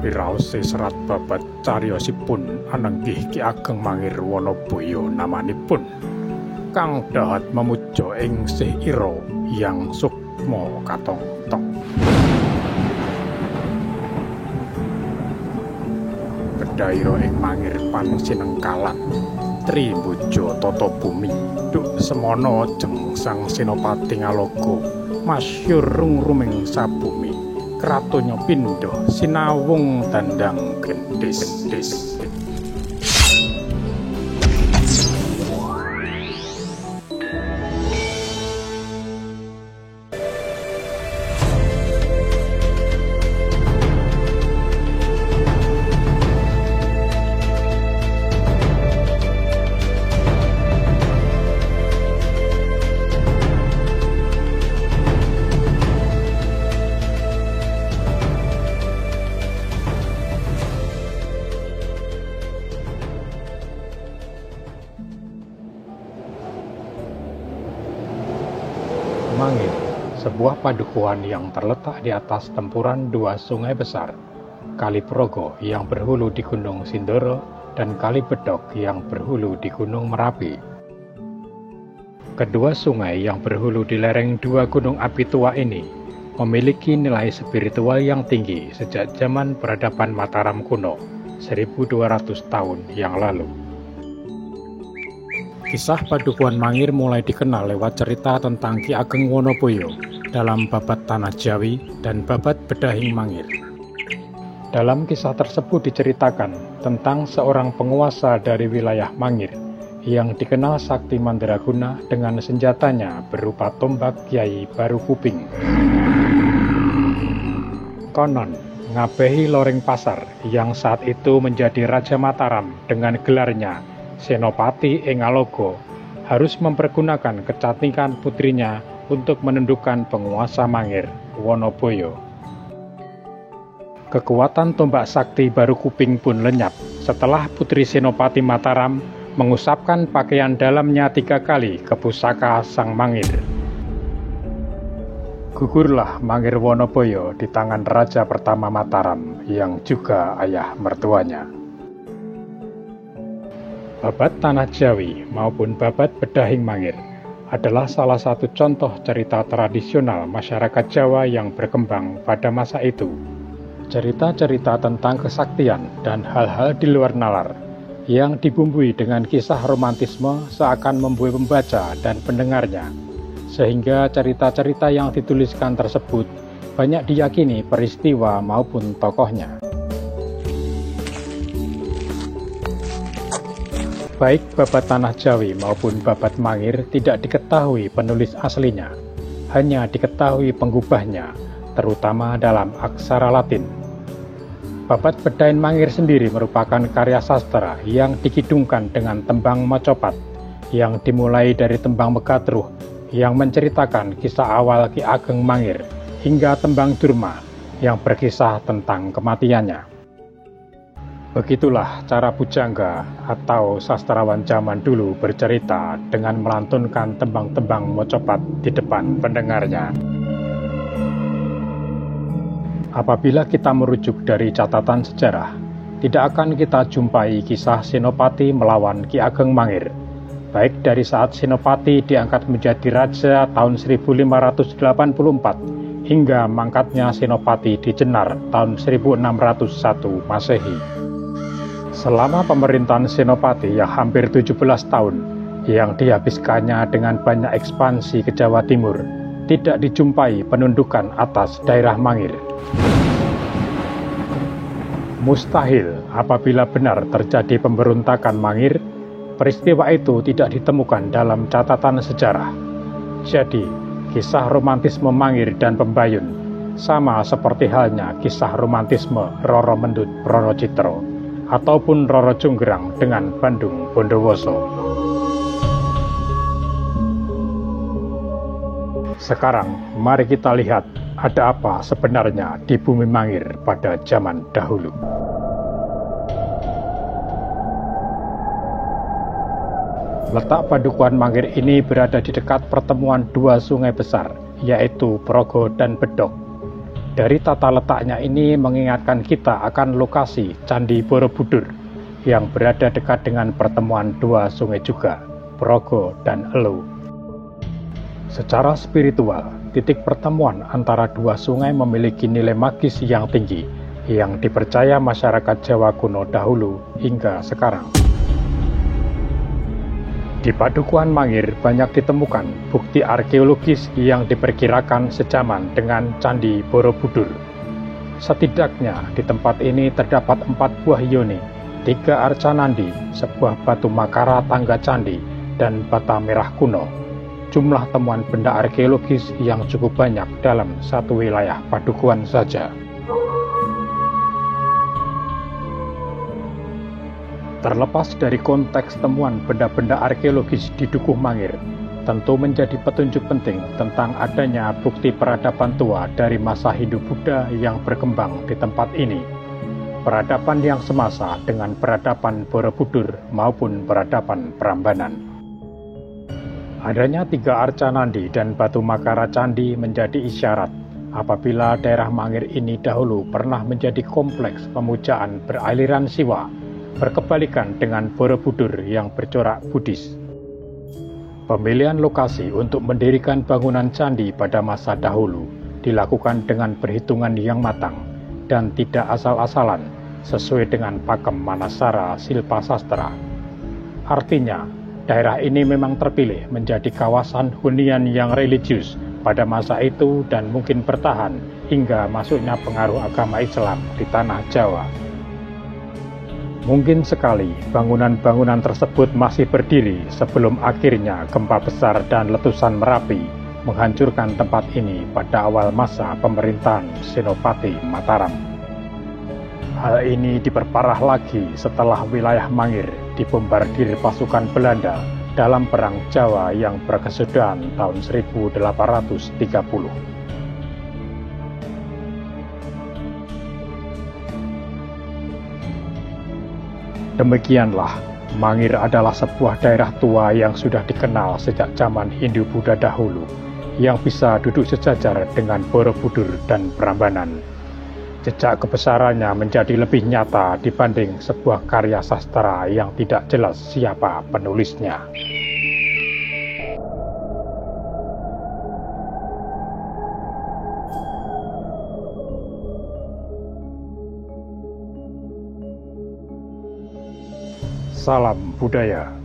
Wiraos serat babat cariyosipun anenggih Ki Ageng Mangir Wanabaya namanipun, kang dahat memuja ing sih ira yang sukma katongtong. Kedaira ing Mangir pansinengkalan, Trimbojo tata bumi, duk semana jeng sang Senopati Ngalaga, masyhur ruming sabumi, kratonya pindha sinawung dandang gendhis. Mangir, sebuah padukuhan yang terletak di atas tempuran dua sungai besar, Kali Progo yang berhulu di Gunung Sindoro dan Kali Bedog yang berhulu di Gunung Merapi. Kedua sungai yang berhulu di lereng dua gunung api tua ini memiliki nilai spiritual yang tinggi sejak zaman peradaban Mataram kuno, 1200 tahun yang lalu. Kisah padukuhan Mangir mulai dikenal lewat cerita tentang Ki Ageng Wanabaya dalam babat Tanah Jawi dan babat Bedahing Mangir. Dalam kisah tersebut diceritakan tentang seorang penguasa dari wilayah Mangir yang dikenal sakti mandraguna dengan senjatanya berupa tombak Kyai Baru Kuping. Konon, Ngabehi Loreng Pasar yang saat itu menjadi Raja Mataram dengan gelarnya Senopati ing Ngalaga harus mempergunakan kecantikan putrinya untuk menundukkan penguasa Mangir, Wanabaya. Kekuatan tombak sakti Baru Kuping pun lenyap setelah putri Senopati Mataram mengusapkan pakaian dalamnya 3 kali ke pusaka sang Mangir. Gugurlah Mangir Wanabaya di tangan Raja pertama Mataram yang juga ayah mertuanya. Babat Tanah Jawi maupun babat Bedahing Mangir adalah salah satu contoh cerita tradisional masyarakat Jawa yang berkembang pada masa itu. Cerita-cerita tentang kesaktian dan hal-hal di luar nalar yang dibumbui dengan kisah romantisme seakan membuai pembaca dan pendengarnya, sehingga cerita-cerita yang dituliskan tersebut banyak diyakini peristiwa maupun tokohnya. Baik babat Tanah Jawi maupun babat Mangir tidak diketahui penulis aslinya, hanya diketahui penggubahnya, terutama dalam aksara Latin. Babat Bedahing Mangir sendiri merupakan karya sastra yang dikidungkan dengan tembang macopat, yang dimulai dari tembang Megatruh yang menceritakan kisah awal Ki Ageng Mangir, hingga tembang Durma yang berkisah tentang kematiannya. Begitulah cara pujangga atau sastrawan zaman dulu bercerita dengan melantunkan tembang-tembang mocopat di depan pendengarnya. Apabila kita merujuk dari catatan sejarah, tidak akan kita jumpai kisah Senopati melawan Ki Ageng Mangir, baik dari saat Senopati diangkat menjadi raja tahun 1584 hingga mangkatnya Senopati di Jenar tahun 1601 Masehi. Selama pemerintahan Senopati yang hampir 17 tahun, yang dihabiskannya dengan banyak ekspansi ke Jawa Timur, tidak dijumpai penundukan atas daerah Mangir. Mustahil apabila benar terjadi pemberontakan Mangir, peristiwa itu tidak ditemukan dalam catatan sejarah. Jadi, kisah romantisme Mangir dan Pembayun sama seperti halnya kisah romantisme Roro Mendut Roro Citro ataupun Roro Jonggrang dengan Bandung Bondowoso. Sekarang, mari kita lihat ada apa sebenarnya di bumi Mangir pada zaman dahulu. Letak padukuhan Mangir ini berada di dekat pertemuan dua sungai besar, yaitu Progo dan Bedog. Dari tata letaknya ini mengingatkan kita akan lokasi Candi Borobudur yang berada dekat dengan pertemuan dua sungai juga, Progo dan Elu. Secara spiritual, titik pertemuan antara dua sungai memiliki nilai magis yang tinggi yang dipercaya masyarakat Jawa kuno dahulu hingga sekarang. Di Padukuhan Mangir banyak ditemukan bukti arkeologis yang diperkirakan sejaman dengan Candi Borobudur. Setidaknya di tempat ini terdapat 4 buah yoni, 3 arca nandi, sebuah batu makara tangga candi, dan bata merah kuno. Jumlah temuan benda arkeologis yang cukup banyak dalam satu wilayah Padukuhan saja. Terlepas dari konteks temuan benda-benda arkeologis di Dukuh Mangir, tentu menjadi petunjuk penting tentang adanya bukti peradaban tua dari masa Hindu-Buddha yang berkembang di tempat ini. Peradaban yang semasa dengan peradaban Borobudur maupun peradaban Prambanan. Adanya 3 arca nandi dan batu makara candi menjadi isyarat apabila daerah Mangir ini dahulu pernah menjadi kompleks pemujaan beraliran Siwa, berkebalikan dengan Borobudur yang bercorak Buddhis. Pemilihan lokasi untuk mendirikan bangunan candi pada masa dahulu dilakukan dengan perhitungan yang matang dan tidak asal-asalan sesuai dengan pakem Manasara Silpa Sastra. Artinya, daerah ini memang terpilih menjadi kawasan hunian yang religius pada masa itu dan mungkin bertahan hingga masuknya pengaruh agama Islam di tanah Jawa. Mungkin sekali bangunan-bangunan tersebut masih berdiri sebelum akhirnya gempa besar dan letusan Merapi menghancurkan tempat ini pada awal masa pemerintahan Senopati Mataram. Hal ini diperparah lagi setelah wilayah Mangir dibombardir pasukan Belanda dalam Perang Jawa yang berkesudahan tahun 1830. Demikianlah, Mangir adalah sebuah daerah tua yang sudah dikenal sejak zaman Hindu-Buddha dahulu, yang bisa duduk sejajar dengan Borobudur dan Prambanan. Jejak kebesarannya menjadi lebih nyata dibanding sebuah karya sastra yang tidak jelas siapa penulisnya. Salam budaya.